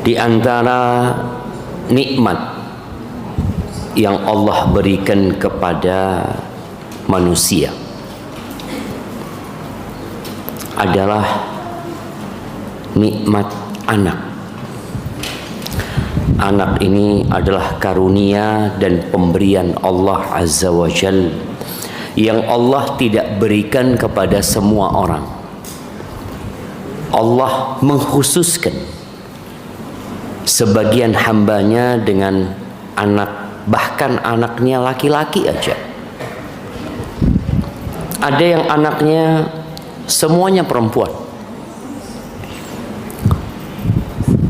Di antara nikmat yang Allah berikan kepada manusia adalah nikmat anak. Anak ini adalah karunia dan pemberian Allah Azza wa Jalla yang Allah tidak berikan kepada semua orang. Allah mengkhususkan sebagian hambanya dengan anak, bahkan anaknya laki-laki aja. Ada yang anaknya semuanya perempuan,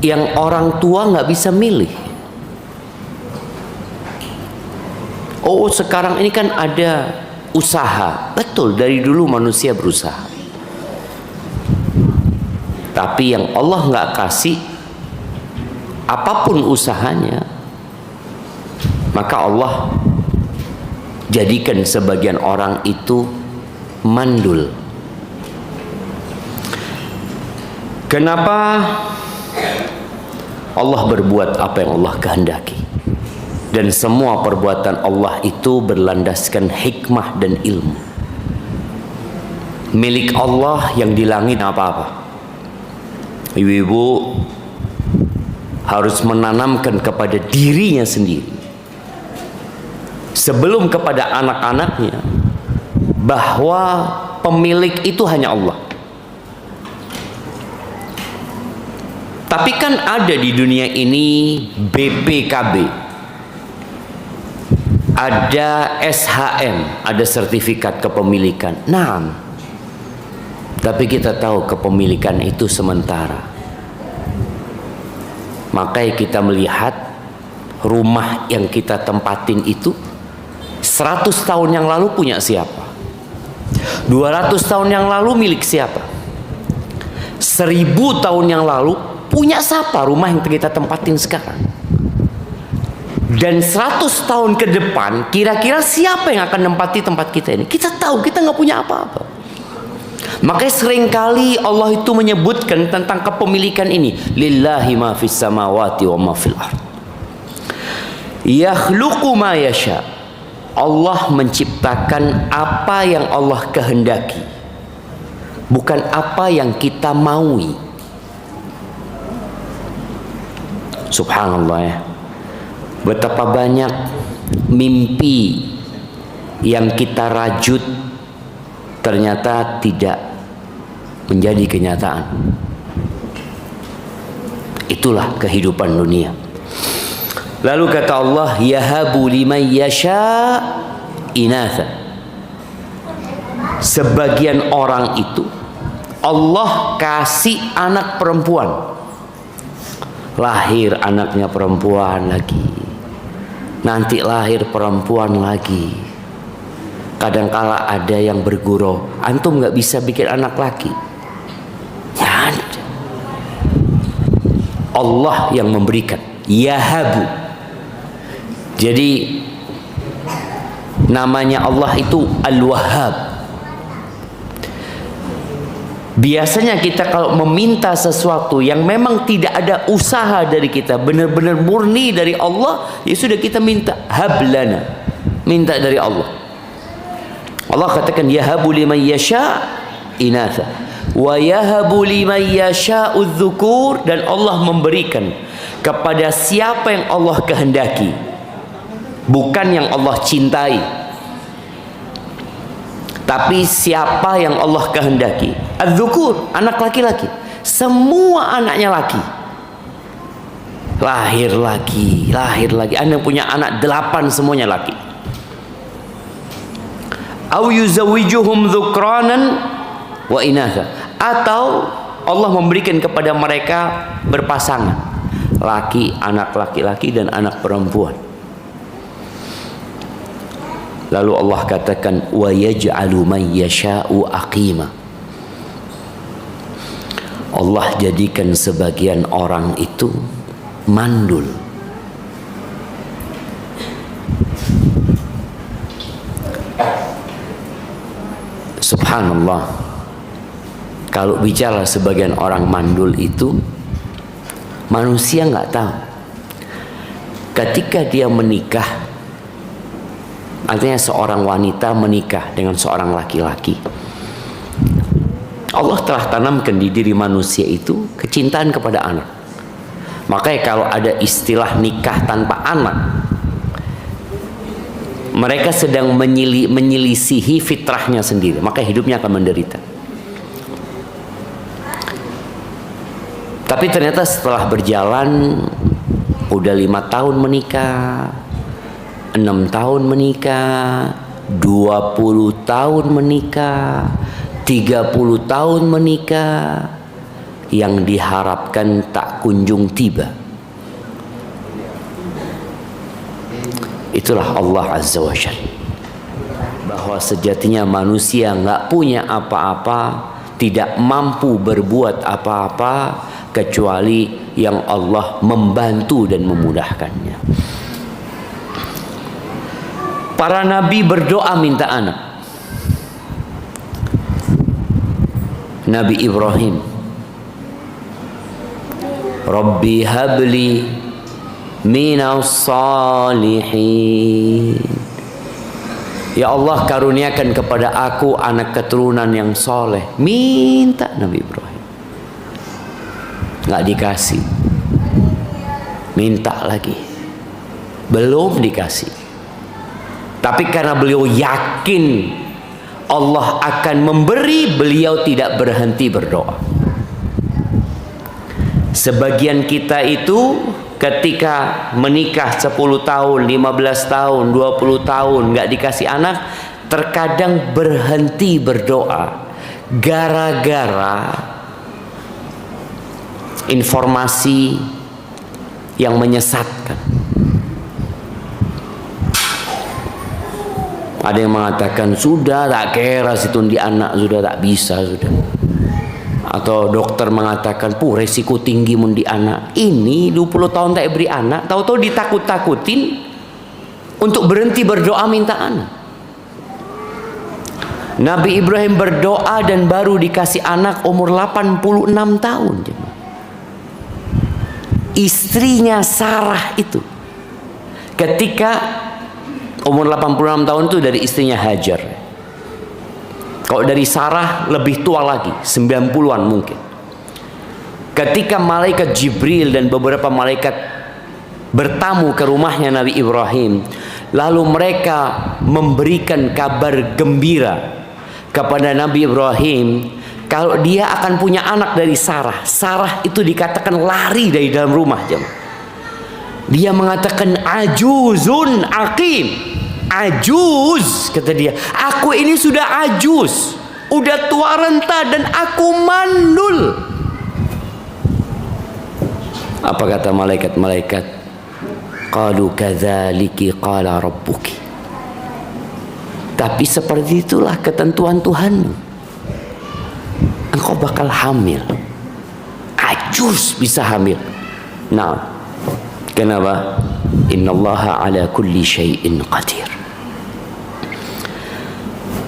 yang orang tua nggak bisa milih. Oh, sekarang ini kan ada usaha, betul, dari dulu manusia berusaha, tapi yang Allah nggak kasih apapun usahanya, maka Allah jadikan sebagian orang itu mandul. Kenapa? Allah berbuat apa yang Allah kehendaki, dan semua perbuatan Allah itu berlandaskan hikmah dan ilmu. Milik Allah yang di langit apa-apa. Ibu-ibu harus menanamkan kepada dirinya sendiri sebelum kepada anak-anaknya bahwa pemilik itu hanya Allah. Tapi kan ada di dunia ini BPKB, ada SHM, ada sertifikat kepemilikan. Nah, tapi kita tahu kepemilikan itu sementara. Makanya kita melihat rumah yang kita tempatin itu 100 tahun yang lalu punya siapa, 200 tahun yang lalu milik siapa, 1000 tahun yang lalu punya siapa rumah yang kita tempatin sekarang, dan 100 tahun ke depan kira-kira siapa yang akan nempati tempat kita ini. Kita tahu kita nggak punya apa-apa. Makanya seringkali Allah itu menyebutkan tentang kepemilikan ini, lillahi ma fis samawati wa ma fil ard, yakhluqu ma yasha. Allah menciptakan apa yang Allah kehendaki, bukan apa yang kita maui. Subhanallah ya, betapa banyak mimpi yang kita rajut ternyata tidak menjadi kenyataan. Itulah kehidupan dunia. Lalu kata Allah, yahabu liman yasha inatha. Sebagian orang itu Allah kasih anak perempuan, lahir anaknya perempuan lagi, nanti lahir perempuan lagi. Kadangkala ada yang bergurau, antum nggak bisa bikin anak laki. Ya, Allah yang memberikan, yahabu. Jadi namanya Allah itu Al-Wahhab. Biasanya kita kalau meminta sesuatu yang memang tidak ada usaha dari kita, benar-benar murni dari Allah, ya sudah kita minta hablana, minta dari Allah. Allah katakan yahabu liman yasha inatha wa yahabu liman yasha udzukur, dan Allah memberikan kepada siapa yang Allah kehendaki, bukan yang Allah cintai, tapi siapa yang Allah kehendaki. Adzukur, anak laki-laki, semua anaknya laki, lahir lagi, lahir lagi. Anda punya anak 8 semuanya laki. Au yuzawijuhum dzukranan wa inatha, atau Allah memberikan kepada mereka berpasangan, laki, anak laki-laki dan anak perempuan. Lalu Allah katakan wa yaj'alu man yasha'u aqima. Allah jadikan sebagian orang itu mandul. Subhanallah. Kalau bicara sebagian orang mandul itu, Manusia nggak tahu. Ketika dia menikah, artinya seorang wanita menikah dengan seorang laki-laki, Allah telah tanamkan di diri manusia itu kecintaan kepada anak. Makanya kalau ada istilah nikah tanpa anak, mereka sedang menyelisihi fitrahnya sendiri, maka hidupnya akan menderita. Tapi ternyata setelah berjalan, udah 5 tahun menikah, 6 tahun menikah, 20 tahun menikah, 30 tahun menikah, yang diharapkan tak kunjung tiba. Itulah Allah Azza wa Jalla, bahwa sejatinya manusia nggak punya apa-apa, tidak mampu berbuat apa-apa kecuali yang Allah membantu dan memudahkannya. Para nabi berdoa minta anak. Nabi Ibrahim, Rabbi habli minas salihin. Ya Allah, karuniakan kepada aku anak keturunan yang soleh. Minta Nabi Ibrahim, nggak dikasih. Minta lagi, belum dikasih. Tapi karena beliau yakin Allah akan memberi, beliau tidak berhenti berdoa. Sebagian kita itu ketika menikah 10 tahun, 15 tahun, 20 tahun nggak dikasih anak, terkadang berhenti berdoa gara-gara informasi yang menyesatkan. Ada yang mengatakan sudah tak kira situ di anak, sudah tak bisa sudah. Atau dokter mengatakan resiko tinggi mun di anak. Ini 20 tahun tak beri anak, tahu-tahu ditakut-takutin untuk berhenti berdoa minta anak. Nabi Ibrahim berdoa dan baru dikasih anak umur 86 tahun. Istrinya Sarah itu ketika umur 86 tahun itu dari istrinya Hajar. Kalau dari Sarah lebih tua lagi, 90-an mungkin. Ketika malaikat Jibril dan beberapa malaikat bertamu ke rumahnya Nabi Ibrahim, lalu mereka memberikan kabar gembira kepada Nabi Ibrahim kalau dia akan punya anak dari Sarah. Sarah itu dikatakan lari dari dalam rumah. Dia mengatakan ajuzun aqim. Ajuz, kata dia, aku ini sudah ajuz, udah tua renta dan aku mandul. Apa kata malaikat-malaikat? Qalu kadzaliki qala rabbuki. Tapi seperti itulah ketentuan Tuhanmu. Engkau bakal hamil. Ajuz bisa hamil. Nah, kenapa? Innallaha ala kulli syai'in qadir.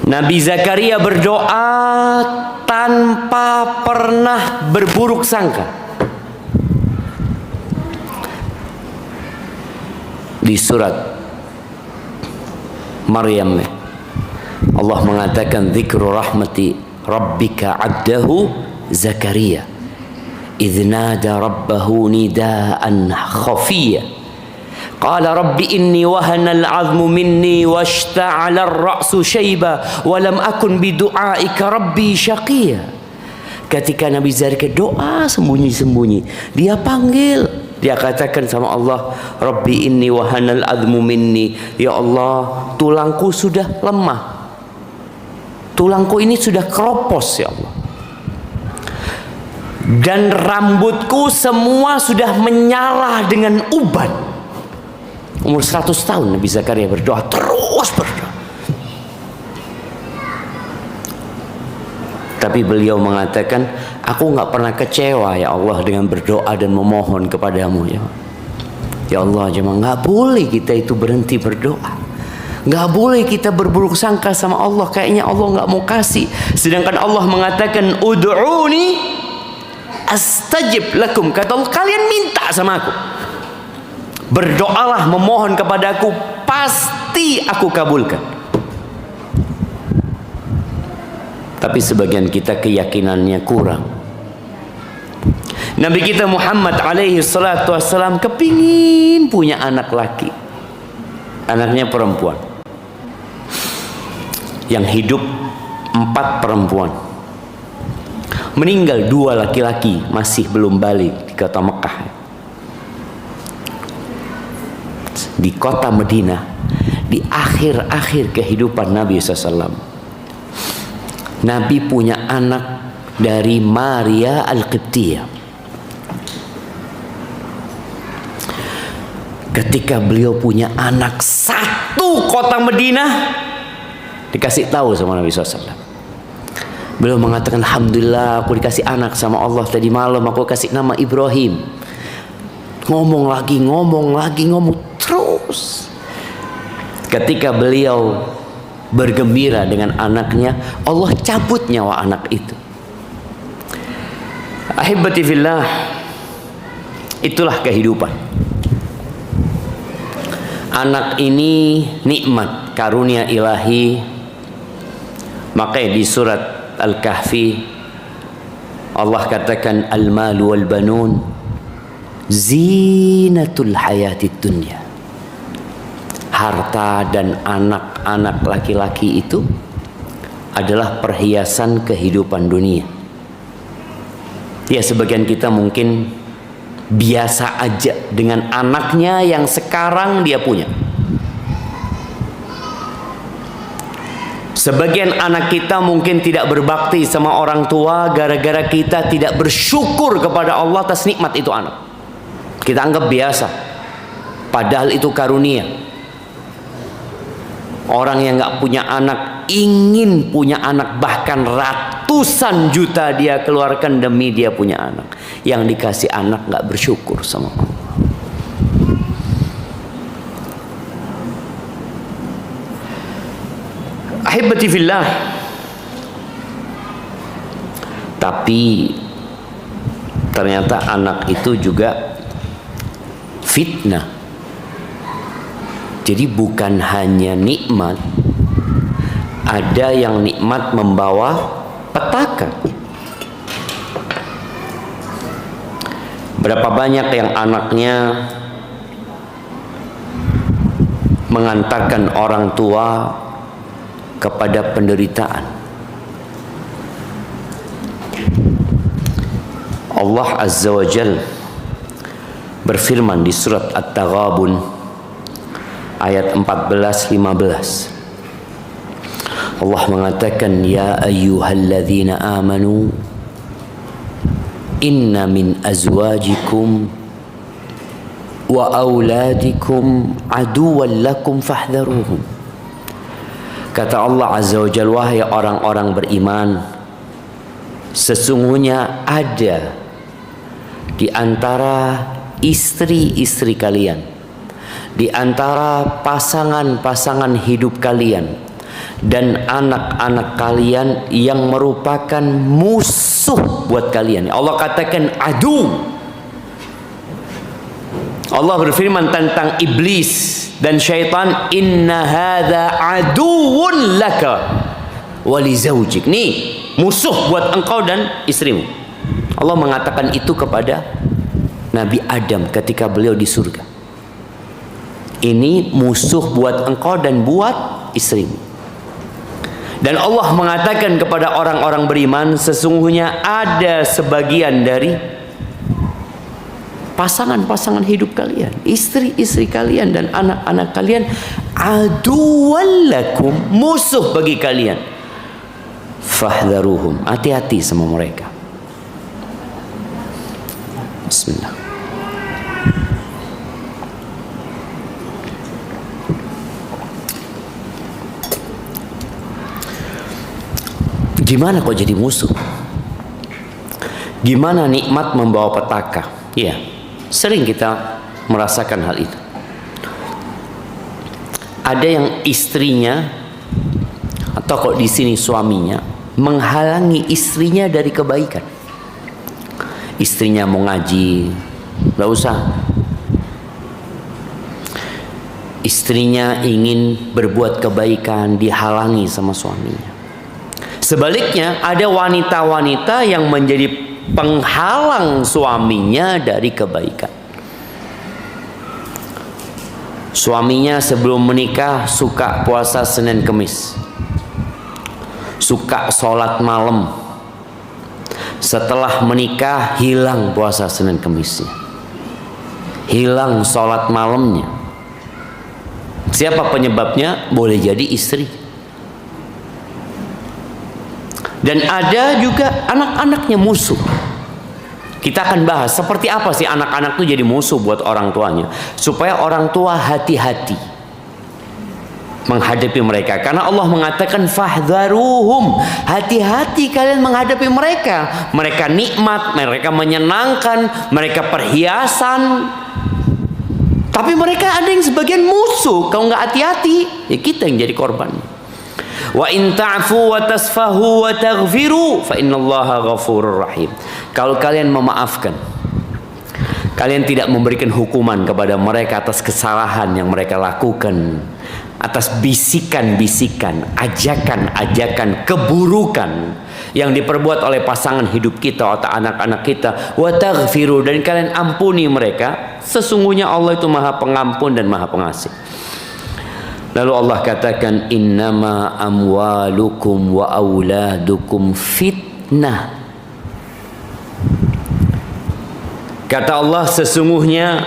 Nabi Zakaria berdoa tanpa pernah berburuk sangka. Di surat Maryam Allah mengatakan dzikru rahmati rabbika 'abdahu Zakaria idz nada rabbahu nidaan khafiyya qala rabbi inni wahana al-'azmu minni washta'ala ar-ra'su shayba wa lam akun bidu'aika rabbi syaqiyya. Ketika Nabi Zakaria doa sembunyi-sembunyi, dia panggil, dia katakan sama Allah, Rabbi inni wahana al-'azmu minni, ya Allah, tulangku sudah lemah, tulangku ini sudah keropos ya Allah, dan rambutku semua sudah menyala dengan uban. Umur 100 tahun Nabi Zakaria berdoa, terus berdoa. Tapi beliau mengatakan, aku nggak pernah kecewa ya Allah dengan berdoa dan memohon kepadamu ya. Ya Allah, jemaah, nggak boleh kita itu berhenti berdoa. Nggak boleh kita berburuk sangka sama Allah, kayaknya Allah nggak mau kasih. Sedangkan Allah mengatakan, ud'uni astajib lakum. Kata Allah, kalian minta sama aku, berdoalah, memohon kepadaku, pasti aku kabulkan. Tapi sebagian kita keyakinannya kurang. Nabi kita Muhammad alaihi salatu wassalam kepingin punya anak laki, anaknya perempuan, yang hidup 4 perempuan, meninggal 2 laki-laki, masih belum balik di kota Mekah. Di kota Madinah, di akhir-akhir kehidupan Nabi SAW, Nabi punya anak dari Maria Al-Qibtiyah. Ketika beliau punya anak satu, kota Madinah dikasih tahu sama Nabi SAW. Beliau mengatakan, alhamdulillah aku dikasih anak sama Allah, tadi malam aku kasih nama Ibrahim. Ngomong lagi, ngomong terus. Ketika beliau bergembira dengan anaknya, Allah cabut nyawa anak itu. Ahibati fillah, itulah kehidupan. Anak ini nikmat, karunia ilahi. Makanya di surat Al-Kahfi Allah katakan, al-malu wal banun zinatul hayatid dunya. Harta dan anak-anak laki-laki itu adalah perhiasan kehidupan dunia. Ya, sebagian kita mungkin biasa aja dengan anaknya yang sekarang dia punya. Sebagian anak kita mungkin tidak berbakti sama orang tua gara-gara kita tidak bersyukur kepada Allah atas nikmat itu anak. Kita anggap biasa, padahal itu karunia. Orang yang gak punya anak ingin punya anak, bahkan ratusan juta dia keluarkan demi dia punya anak. Yang dikasih anak gak bersyukur sama Allah. Ahibati fillah. Tapi ternyata anak itu juga fitnah. Jadi bukan hanya nikmat, ada yang nikmat membawa petaka. Berapa banyak yang anaknya mengantarkan orang tua kepada penderitaan. Allah Azza wa Jal berfirman di surat At-Taghabun ayat 14-15. Allah mengatakan, ya ayyuhalladzina amanu inna min azwajikum wa auladikum aduwwan lakum fahdharuhum. Kata Allah Azza wa Jalla, wahai orang-orang beriman, sesungguhnya ada di antara istri-istri kalian, di antara pasangan-pasangan hidup kalian, dan anak-anak kalian yang merupakan musuh buat kalian. Allah katakan adu. Allah berfirman tentang iblis dan syaitan, inna hadza aduwwun laka wa li zaujik. Nih, musuh buat engkau dan istrimu. Allah mengatakan itu kepada Nabi Adam ketika beliau di surga. Ini musuh buat engkau dan buat istrimu. Dan Allah mengatakan kepada orang-orang beriman, sesungguhnya ada sebagian dari pasangan-pasangan hidup kalian, istri-istri kalian dan anak-anak kalian, aduwwan lakum, musuh bagi kalian. Fahdharuhum, hati-hati sama mereka. Bismillah. Gimana kok jadi musuh? Gimana nikmat membawa petaka? Ya, sering kita merasakan hal itu. Ada yang istrinya, atau kok di sini suaminya, menghalangi istrinya dari kebaikan. Istrinya mau ngaji, nggak usah. Istrinya ingin berbuat kebaikan, dihalangi sama suaminya. Sebaliknya, ada wanita-wanita yang menjadi penghalang suaminya dari kebaikan. Suaminya sebelum menikah suka puasa Senin Kemis, suka sholat malam. Setelah menikah hilang puasa Senin Kemisnya, hilang sholat malamnya. Siapa penyebabnya? Boleh jadi istri. Dan ada juga anak-anaknya musuh. Kita akan bahas seperti apa sih anak-anak itu jadi musuh buat orang tuanya, supaya orang tua hati-hati menghadapi mereka. Karena Allah mengatakan fahdharuhum, hati-hati kalian menghadapi mereka. Mereka nikmat, mereka menyenangkan, mereka perhiasan, tapi mereka ada yang sebagian musuh. Kalau nggak hati-hati, ya kita yang jadi korban. Wa in ta'fu wa tasfahu wa taghfiru fa innallaha ghafurur rahim. Kalau kalian memaafkan, kalian tidak memberikan hukuman kepada mereka atas kesalahan yang mereka lakukan, atas bisikan-bisikan, ajakan-ajakan keburukan yang diperbuat oleh pasangan hidup kita atau anak-anak kita, wa taghfiru, dan kalian ampuni mereka, sesungguhnya Allah itu Maha Pengampun dan Maha Pengasih. Lalu Allah katakan, innama amwalukum wa auladukum fitnah. Kata Allah, sesungguhnya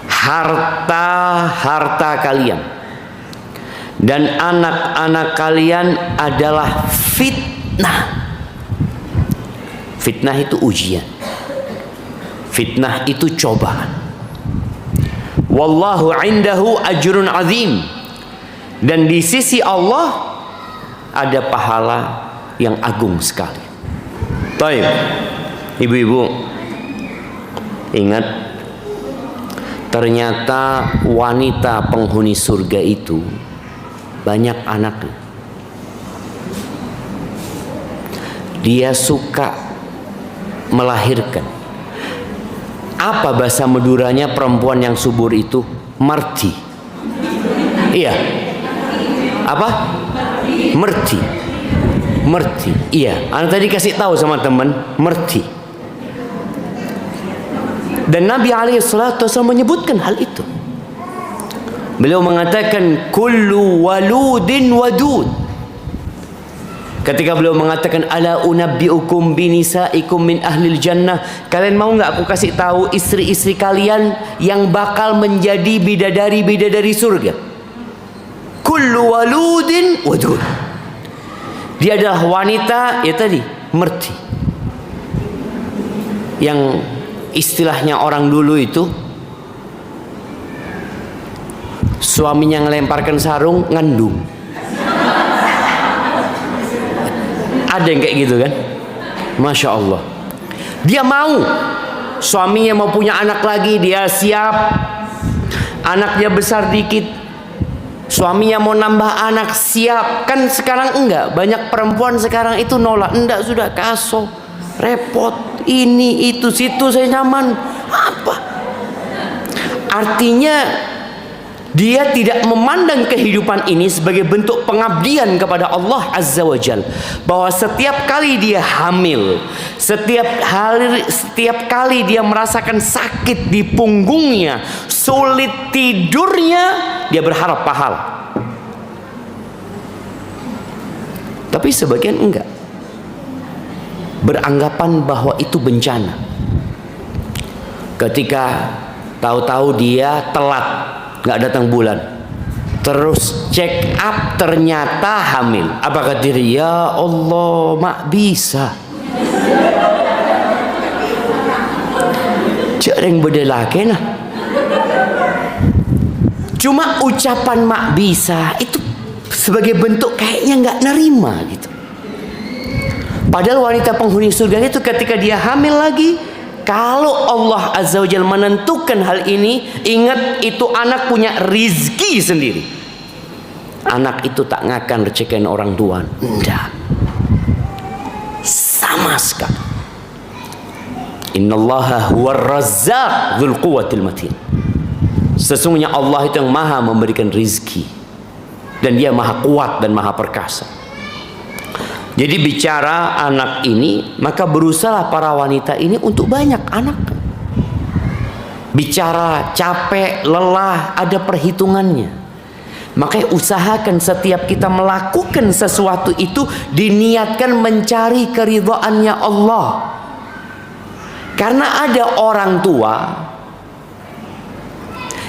harta kalian dan anak-anak kalian adalah fitnah. Fitnah itu ujian, fitnah itu cobaan. Wallahu indahu ajrun azim, dan di sisi Allah ada pahala yang agung sekali. Baik, ibu-ibu, ingat, ternyata wanita penghuni surga itu banyak anaknya. Dia suka melahirkan. Apa bahasa Maduranya perempuan yang subur itu? Merti. Iya. Apa? Merti. Merti. Iya. Anak tadi kasih tahu sama teman, merti. Dan Nabi SAW menyebutkan hal itu. Beliau mengatakan kullu waludin wadud. Ketika beliau mengatakan ala unabbiukum binisaikum min ahlil jannah, kalian mau nggak aku kasih tahu istri-istri kalian yang bakal menjadi bidadari-bidadari surga? Kullu waludin wadud. Dia adalah wanita, ya tadi, merti, yang istilahnya orang dulu itu suaminya ngelemparkan sarung ngandung. Ada yang kayak gitu kan? Masya Allah. Dia mau, suaminya mau punya anak lagi, dia siap. Anaknya besar dikit, suaminya mau nambah anak, siap. Kan sekarang enggak, banyak perempuan sekarang itu nolak. Enggak, sudah kaso, repot, ini itu situ saya nyaman. Apa? Artinya dia tidak memandang kehidupan ini sebagai bentuk pengabdian kepada Allah Azza wa Jal. Bahwa setiap kali dia hamil, setiap kali dia merasakan sakit di punggungnya, sulit tidurnya, dia berharap pahala. Tapi sebagian enggak, beranggapan bahwa itu bencana. Ketika tahu-tahu dia telat, nggak datang bulan, terus check up ternyata hamil. Apa kata diri? Ya Allah, mak bisa. Jarang berdelake nah. Cuma ucapan mak bisa itu sebagai bentuk kayaknya nggak nerima gitu. Padahal wanita penghuni surga itu ketika dia hamil lagi, kalau Allah Azza wa Jalla menentukan hal ini, ingat itu anak punya rizki sendiri. Anak itu tak ngakan recekan orang tua. Enggak. sama sekali. Innallaha huwar razzaq dzul quwwatil matin. Sesungguhnya Allah itu yang maha memberikan rizki, dan dia maha kuat dan maha perkasa. Jadi bicara anak ini, maka berusaha para wanita ini untuk banyak anak. Bicara capek, lelah, ada perhitungannya. Makanya usahakan setiap kita melakukan sesuatu itu diniatkan mencari keridhaannya Allah. Karena ada orang tua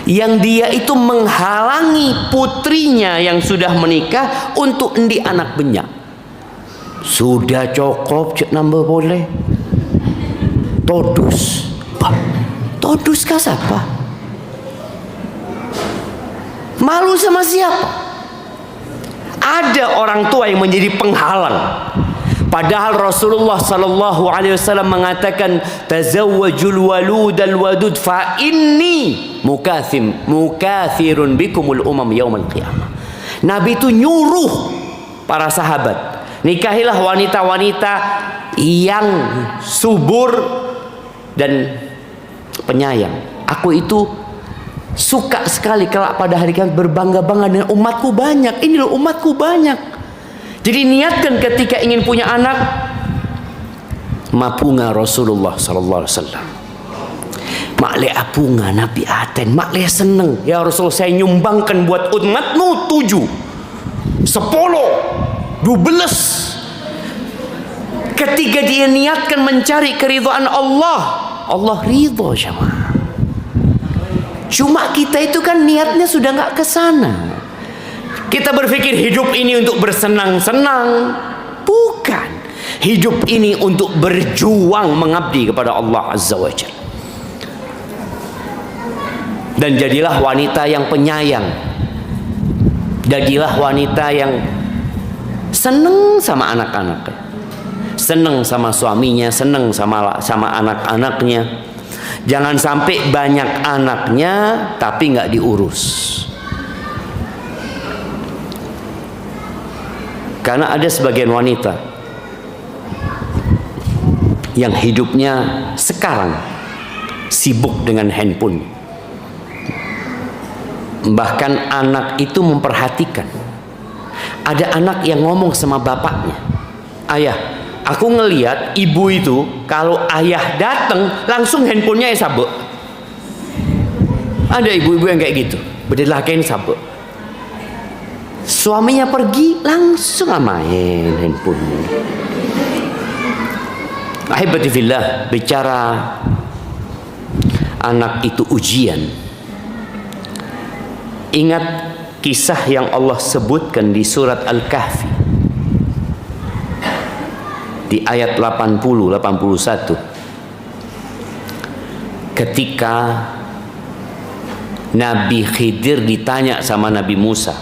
yang dia itu menghalangi putrinya yang sudah menikah untuk endi anak benyak. Sudah cukup cek nambah boleh. Todus. Todus kah siapa? Malu sama siapa? Ada orang tua yang menjadi penghalang. Padahal Rasulullah sallallahu alaihi wasallam mengatakan, tazawwajul waludal wadud fa inni mukathirun bikumul yaumal qiyamah. Nabi itu nyuruh para sahabat, nikahilah wanita-wanita yang subur dan penyayang. Aku itu suka sekali kalau pada hari kiamat berbangga-bangga dengan umatku banyak. Ini loh umatku banyak. Jadi niatkan ketika ingin punya anak, mapunga Rasulullah sallallahu alaihi wasallam. Makle apunga Nabi Aten, makle seneng. Ya Rasul, saya nyumbangkan buat umatmu 7, 10, 12. Ketika dia niatkan mencari keridhaan Allah, Allah ridho jemaah. Cuma kita itu kan niatnya sudah nggak ke sana. Kita berpikir hidup ini untuk bersenang-senang. Bukan. Hidup ini untuk berjuang mengabdi kepada Allah Azza wa Jalla. Dan jadilah wanita yang penyayang. Jadilah wanita yang senang sama anak-anaknya, senang sama suaminya, senang sama anak-anaknya. Jangan sampai banyak anaknya tapi nggak diurus. Karena ada sebagian wanita yang hidupnya sekarang sibuk dengan handphone. Bahkan anak itu memperhatikan. Ada anak yang ngomong sama bapaknya, ayah, aku ngelihat ibu itu kalau ayah datang langsung handphonenya sabuk. Ada ibu-ibu yang kayak gitu, berdelakin sabuk. Suaminya pergi langsung main handphonenya. Ahibati fillah, bicara anak itu ujian. Ingat kisah yang Allah sebutkan di surat Al-Kahfi di ayat 80-81, ketika Nabi Khidir ditanya sama Nabi Musa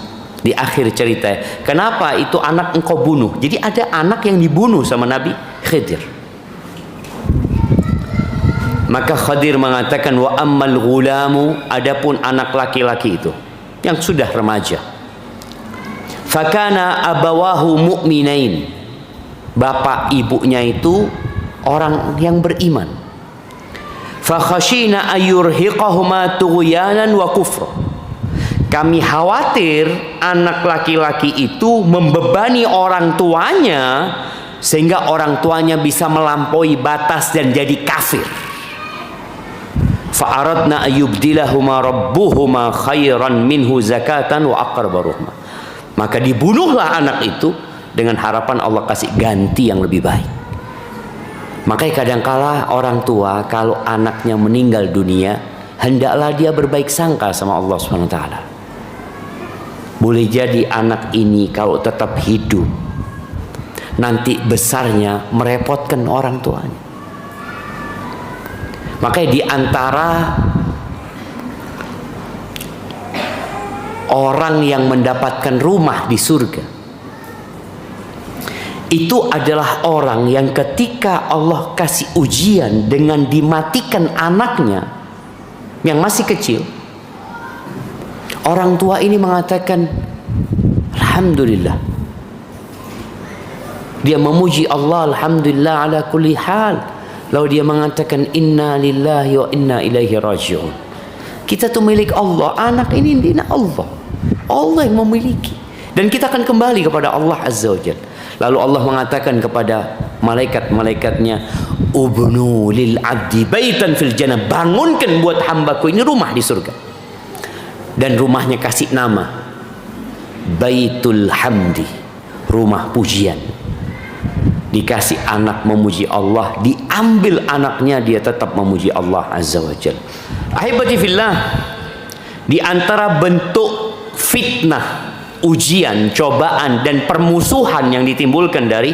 di akhir cerita, kenapa itu anak engkau bunuh? Jadi ada anak yang dibunuh sama Nabi Khidir. Maka Khidir mengatakan, wa ammal ghulamu, adapun anak laki-laki itu yang sudah remaja, fakana abawahu mu'minain, bapak ibunya itu orang yang beriman. Fakhashina ayurhiqahuma tughyanan wa kufra, kami khawatir anak laki-laki itu membebani orang tuanya sehingga orang tuanya bisa melampaui batas dan jadi kafir. Fa'aradna ayyubdilahuma rabbuhuma khairan minhu zakatan wa aqraba ruhma, maka dibunuhlah anak itu dengan harapan Allah kasih ganti yang lebih baik. Makanya kadangkala orang tua kalau anaknya meninggal dunia, hendaklah dia berbaik sangka sama Allah Subhanahu wa taala. Boleh jadi anak ini kalau tetap hidup nanti besarnya merepotkan orang tuanya. Makanya di antara orang yang mendapatkan rumah di surga itu adalah orang yang ketika Allah kasih ujian dengan dimatikan anaknya yang masih kecil, orang tua ini mengatakan, alhamdulillah, Dia memuji Allah, alhamdulillah ala kulli hal. Lalu dia mengatakan inna lillahi wa inna ilaihi raji'un. Kita tuh milik Allah, anak ini dina Allah. Allah yang memiliki. Dan kita akan kembali kepada Allah Azza wa Jalla. Lalu Allah mengatakan kepada malaikat-malaikatnya, ubnu lil abdi baitan fil jannah, bangunkan buat hambaku ini rumah di surga. Dan rumahnya kasih nama Baitul Hamdi, rumah pujian. Dikasih anak memuji Allah, diambil anaknya dia tetap memuji Allah Azza wa Jalla. Ahibati fillah, di antara bentuk fitnah, ujian, cobaan dan permusuhan yang ditimbulkan dari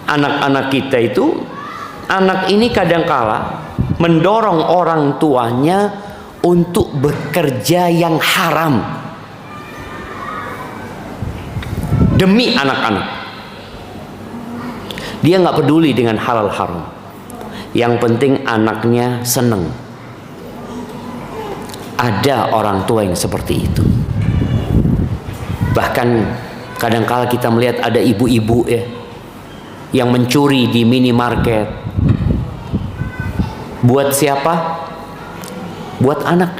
anak-anak kita itu, anak ini kadangkala mendorong orang tuanya untuk bekerja yang haram demi anak-anak. Dia nggak peduli dengan halal haram, yang penting anaknya seneng. Ada orang tua yang seperti itu. Bahkan kadangkala kita melihat ada ibu-ibu ya yang mencuri di minimarket. Buat siapa? Buat anak.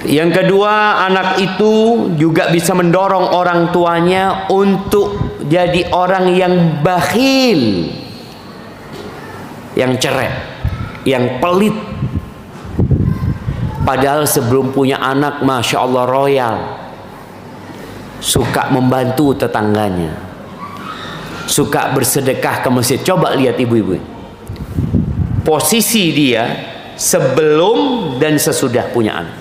Yang kedua, anak itu juga bisa mendorong orang tuanya untuk jadi orang yang bakhil, yang cerek, yang pelit. Padahal sebelum punya anak, Masya Allah royal, suka membantu tetangganya, suka bersedekah ke masjid. Coba lihat ibu-ibu, posisi dia sebelum dan sesudah punya anak.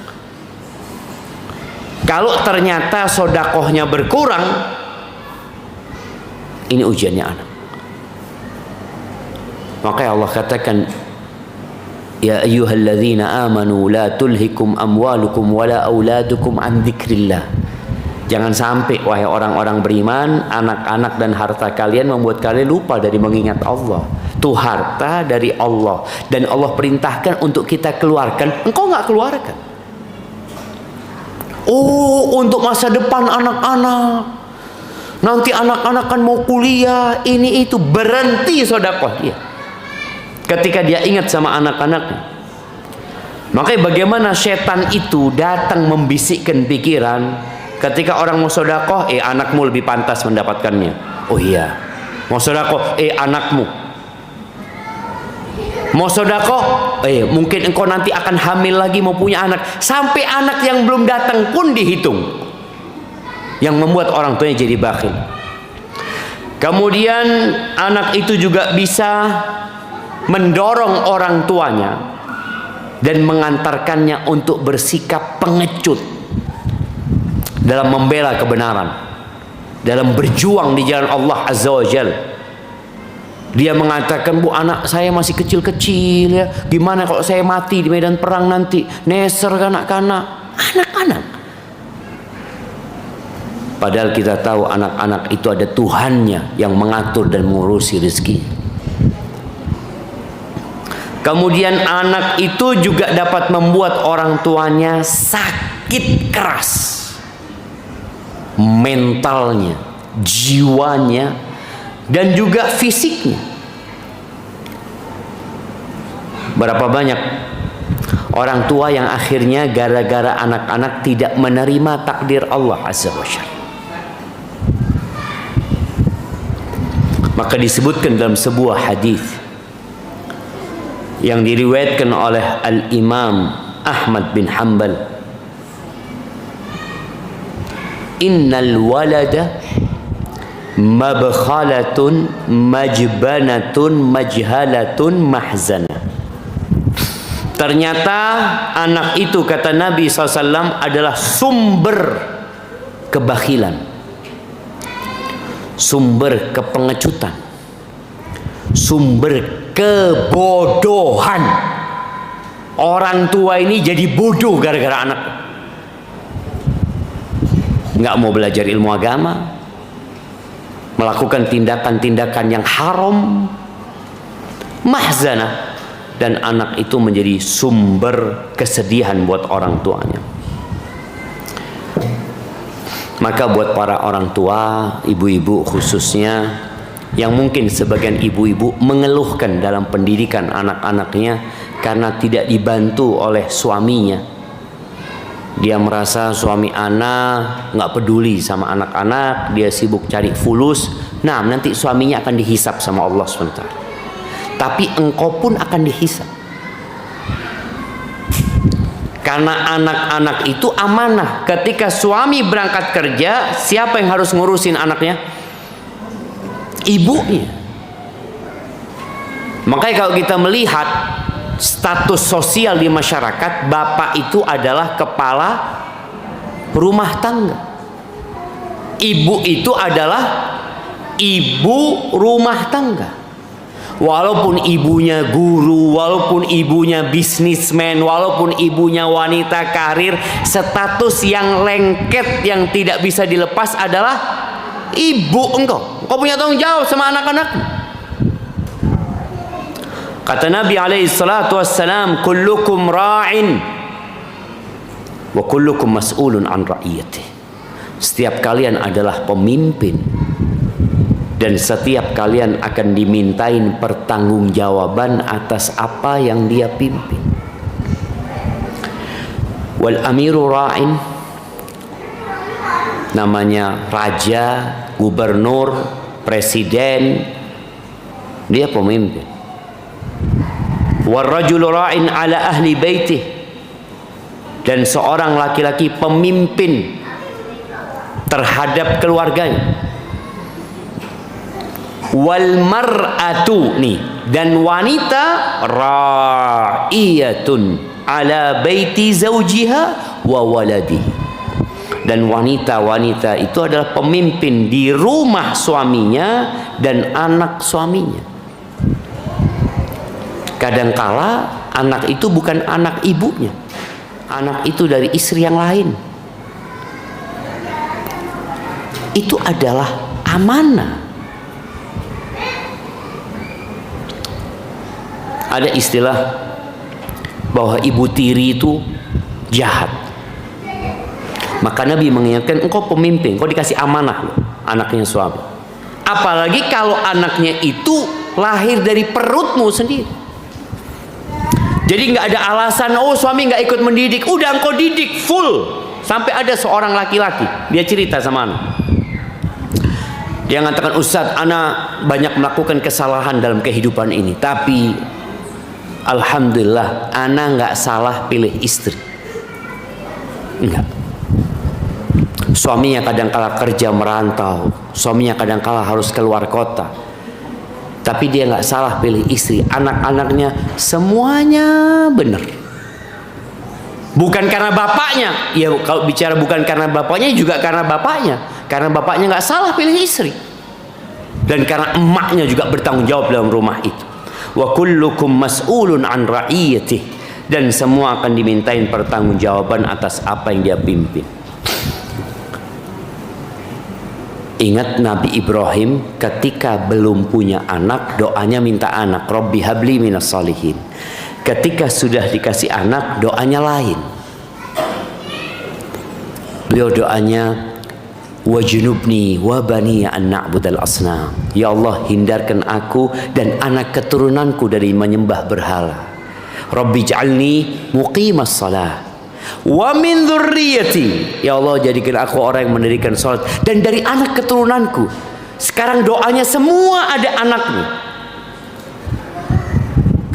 Kalau ternyata sodakohnya berkurang, ini ujiannya anak. Maka Allah katakan, ya ayyuhalladzina amanu la tulhikum amwalukum wala auladukum an dzikrillah. Jangan sampai wahai orang-orang beriman, anak-anak dan harta kalian membuat kalian lupa dari mengingat Allah. Itu harta dari Allah dan Allah perintahkan untuk kita keluarkan, engkau nggak keluarkan. Oh, untuk masa depan anak-anak. Nanti anak-anak kan mau kuliah, ini itu, berhenti sedekah dia. Ketika dia ingat sama anak-anaknya. Makanya bagaimana setan itu datang membisikkan pikiran ketika orang mau sedekah, anakmu lebih pantas mendapatkannya. Oh iya. Mau sedekah, anakmu. Mau sedekah, mungkin engkau nanti akan hamil lagi, mau punya anak. Sampai anak yang belum datang pun dihitung. Yang membuat orang tuanya jadi bakhil. Kemudian anak itu juga bisa mendorong orang tuanya dan mengantarkannya untuk bersikap pengecut dalam membela kebenaran, dalam berjuang di jalan Allah Azza wa Jalla. Dia mengatakan, bu, anak saya masih kecil-kecil ya, gimana kalau saya mati di medan perang nanti, neser kanak-kanak. Anak-anak. Padahal kita tahu anak-anak itu ada Tuhannya yang mengatur dan mengurusi rezeki. Kemudian anak itu juga dapat membuat orang tuanya sakit keras, mentalnya, jiwanya, dan juga fisiknya. Berapa banyak orang tua yang akhirnya gara-gara anak-anak tidak menerima takdir Allah Azza wa Jalla. Maka disebutkan dalam sebuah hadis yang diriwayatkan oleh Al-Imam Ahmad bin Hanbal, innal walada mabkhalatun majbanatun majhalatun mahzanah. Ternyata anak itu, kata Nabi SAW, adalah sumber kebakhilan, sumber kepengecutan, sumber kebodohan. Orang tua ini jadi bodoh gara-gara anak. Nggak mau belajar ilmu agama, melakukan tindakan-tindakan yang haram, mahzanah, dan anak itu menjadi sumber kesedihan buat orang tuanya. Maka buat para orang tua, ibu-ibu khususnya, yang mungkin sebagian ibu-ibu mengeluhkan dalam pendidikan anak-anaknya karena tidak dibantu oleh suaminya. Dia merasa suami anak nggak peduli sama anak-anak, dia sibuk cari fulus. Nah, nanti suaminya akan dihisap sama Allah SWT. Tapi engkau pun akan dihisap. Karena anak-anak itu amanah. Ketika suami berangkat kerja, siapa yang harus ngurusin anaknya? Ibunya. Makanya kalau kita melihat status sosial di masyarakat, bapak itu adalah kepala rumah tangga. Ibu itu adalah ibu rumah tangga. Walaupun ibunya guru, walaupun ibunya bisnismen, walaupun ibunya wanita karir, status yang lengket yang tidak bisa dilepas adalah ibu engkau. Engkau punya tanggung jawab sama anak-anak. Kata Nabi alaihi salatu wassalam, kullukum ra'in wa kullukum mas'ulun an ra'iyatih. Setiap kalian adalah pemimpin dan setiap kalian akan dimintain pertanggungjawaban atas apa yang dia pimpin. Wal amiru ra'in, namanya raja, gubernur, presiden, dia pemimpin. Wal rajulu ra'in ala ahli baitih, dan seorang laki-laki pemimpin terhadap keluarganya. Wal mar'atu, nih, dan wanita ra'iyatun ala baiti zawjiha wa waladihi, dan wanita-wanita itu adalah pemimpin di rumah suaminya dan anak suaminya. Kadangkala anak itu bukan anak ibunya, anak itu dari istri yang lain. Itu adalah amanah. Ada istilah bahwa ibu tiri itu jahat. Maka Nabi mengingatkan, engkau pemimpin, engkau dikasih amanah loh, anaknya suami. Apalagi kalau anaknya itu lahir dari perutmu sendiri. Jadi nggak ada alasan, oh suami nggak ikut mendidik. Udah engkau didik full. Sampai ada seorang laki-laki, dia cerita sama anak. Dia mengatakan, Ustadz, anak banyak melakukan kesalahan dalam kehidupan ini, tapi alhamdulillah, anak nggak salah pilih istri. Enggak. Suaminya kadang-kala kerja merantau, suaminya kadang-kala harus keluar kota, tapi dia nggak salah pilih istri. Anak-anaknya semuanya benar. Bukan karena bapaknya. Ya kalau bicara bukan karena bapaknya, juga karena bapaknya. Karena bapaknya nggak salah pilih istri, dan karena emaknya juga bertanggung jawab dalam rumah itu. Wa kullukum mas'ulun an ra'iyatih, dan semua akan dimintain pertanggungjawaban atas apa yang dia pimpin. Ingat Nabi Ibrahim ketika belum punya anak, doanya minta anak, Rabbi habli minas salihin. Ketika sudah dikasih anak, doanya lain. Beliau doanya, wajnubni wa bani an na'budal asnam. Ya Allah, hindarkan aku dan anak keturunanku dari menyembah berhala. Rabbi ja'alni muqimas salah wa min dzurriyyati. Ya Allah, jadikan aku orang yang mendirikan salat dan dari anak keturunanku. Sekarang doanya semua ada anaknya.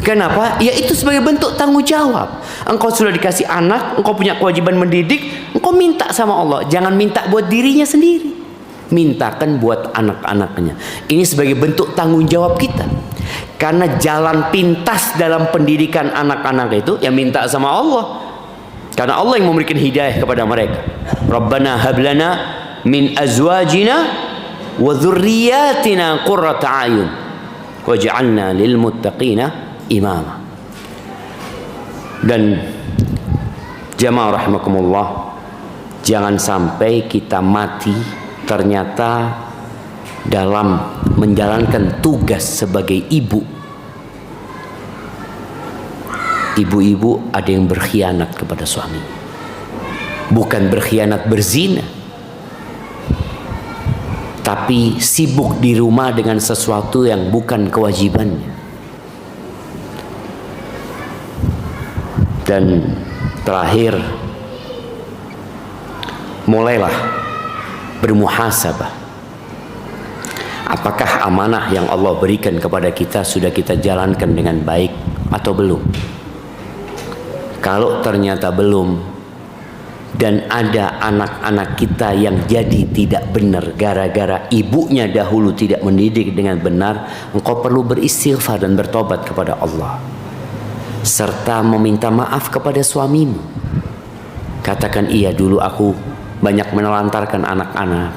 Kenapa? Ya itu sebagai bentuk tanggung jawab. Engkau sudah dikasih anak, engkau punya kewajiban mendidik, engkau minta sama Allah. Jangan minta buat dirinya sendiri, mintakan buat anak-anaknya. Ini sebagai bentuk tanggung jawab kita. Karena jalan pintas dalam pendidikan anak-anak itu ya minta sama Allah. Karena Allah yang memberikan hidayah kepada mereka. Rabbana hablana min azwajina wa dzurriyyatina qurrata a'yun waj'alna lil muttaqina imama. Dan jamaah rahimakumullah, jangan sampai kita mati ternyata dalam menjalankan tugas sebagai ibu. Ibu-ibu ada yang berkhianat kepada suami. Bukan berkhianat berzina, tapi sibuk di rumah dengan sesuatu yang bukan kewajibannya. Dan terakhir, mulailah bermuhasabah. Apakah amanah yang Allah berikan kepada kita sudah kita jalankan dengan baik atau belum? Kalau ternyata belum, dan ada anak-anak kita yang jadi tidak benar gara-gara ibunya dahulu tidak mendidik dengan benar, engkau perlu beristighfar dan bertobat kepada Allah, serta meminta maaf kepada suamimu. Katakan, iya dulu aku banyak menelantarkan anak-anak,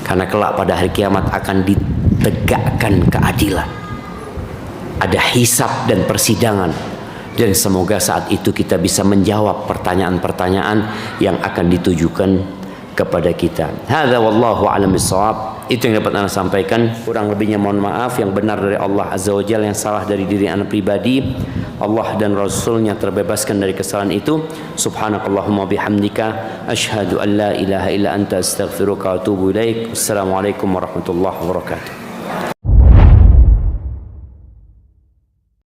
karena kelak pada hari kiamat akan ditegakkan keadilan, ada hisab dan persidangan, dan semoga saat itu kita bisa menjawab pertanyaan-pertanyaan yang akan ditujukan kepada kita. Hadza wallahu a'lam bissawab. Itu yang dapat Anda sampaikan. Kurang lebihnya mohon maaf. Yang benar dari Allah Azza wa Jalla, yang salah dari diri Anda pribadi. Allah dan Rasulnya terbebaskan dari kesalahan itu. Subhanakallahumma bihamdika asyhadu an la ilaha illa anta astaghfiruka wa atubu ilaik. Assalamualaikum warahmatullahi wabarakatuh.